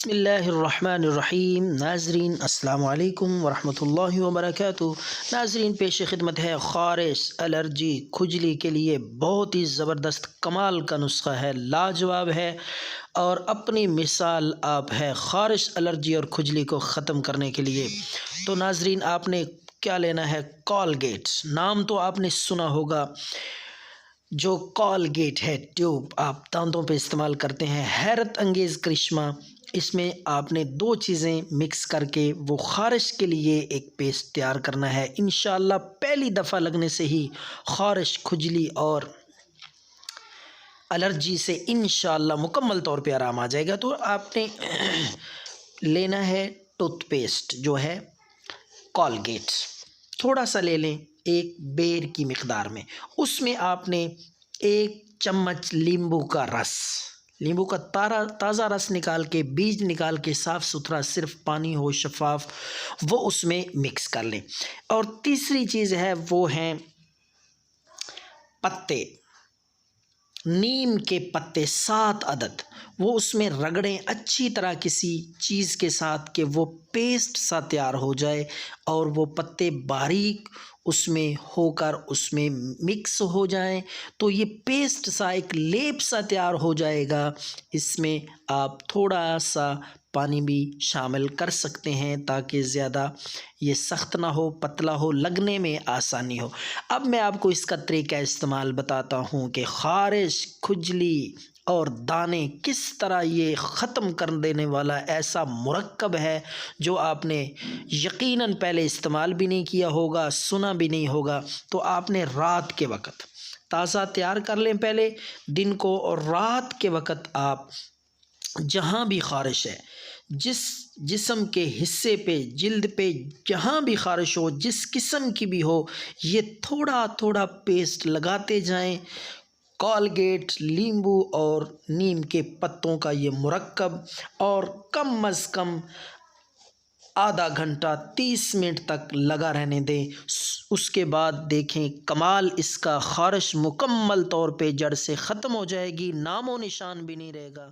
بسم اللہ الرحمن الرحیم۔ ناظرین السلام علیکم ورحمۃ اللہ وبرکاتہ۔ ناظرین پیش خدمت ہے خارش، الرجی، کھجلی کے لیے بہت ہی زبردست کمال کا نسخہ ہے، لاجواب ہے اور اپنی مثال آپ ہے خارش، الرجی اور کھجلی کو ختم کرنے کے لیے۔ تو ناظرین آپ نے کیا لینا ہے؟ کولگیٹ، نام تو آپ نے سنا ہوگا۔ جو کولگیٹ ہے ٹیوب آپ دانتوں پہ استعمال کرتے ہیں، حیرت انگیز کرشمہ، اس میں آپ نے دو چیزیں مکس کر کے وہ خارش کے لیے ایک پیسٹ تیار کرنا ہے۔ انشاءاللہ پہلی دفعہ لگنے سے ہی خارش، کھجلی اور الرجی سے انشاءاللہ مکمل طور پہ آرام آ جائے گا۔ تو آپ نے لینا ہے ٹوتھ پیسٹ جو ہے کولگیٹ، تھوڑا سا لے لیں، ایک بیر کی مقدار میں۔ اس میں آپ نے 1 چمچ لیمبو کا رس، لیمبو کا تازہ رس نکال کے، بیج نکال کے، صاف ستھرا صرف پانی ہو شفاف، وہ اس میں مکس کر لیں۔ اور تیسری چیز ہے وہ ہیں پتے، نیم کے پتے 7 عدد، وہ اس میں رگڑیں اچھی طرح کسی چیز کے ساتھ کہ وہ پیسٹ سا تیار ہو جائے اور وہ پتے باریک اس میں ہو کر اس میں مکس ہو جائیں، تو یہ پیسٹ سا ایک لیپ سا تیار ہو جائے گا۔ اس میں آپ تھوڑا سا پانی بھی شامل کر سکتے ہیں تاکہ زیادہ یہ سخت نہ ہو، پتلا ہو، لگنے میں آسانی ہو۔ اب میں آپ کو اس کا طریقہ استعمال بتاتا ہوں کہ خارش، کھجلی اور دانے کس طرح یہ ختم کر دینے والا ایسا مرکب ہے جو آپ نے یقیناً پہلے استعمال بھی نہیں کیا ہوگا، سنا بھی نہیں ہوگا۔ تو آپ نے رات کے وقت تازہ تیار کر لیں پہلے دن کو، اور رات کے وقت آپ جہاں بھی خارش ہے، جس جسم کے حصے پہ، جلد پہ جہاں بھی خارش ہو، جس قسم کی بھی ہو، یہ تھوڑا تھوڑا پیسٹ لگاتے جائیں۔ کولگیٹ، لیمبو اور نیم کے پتوں کا یہ مرکب، اور کم از کم آدھا گھنٹہ 30 منٹ تک لگا رہنے دیں۔ اس کے بعد دیکھیں کمال، اس کا خارش مکمل طور پہ جڑ سے ختم ہو جائے گی، نام و نشان بھی نہیں رہے گا۔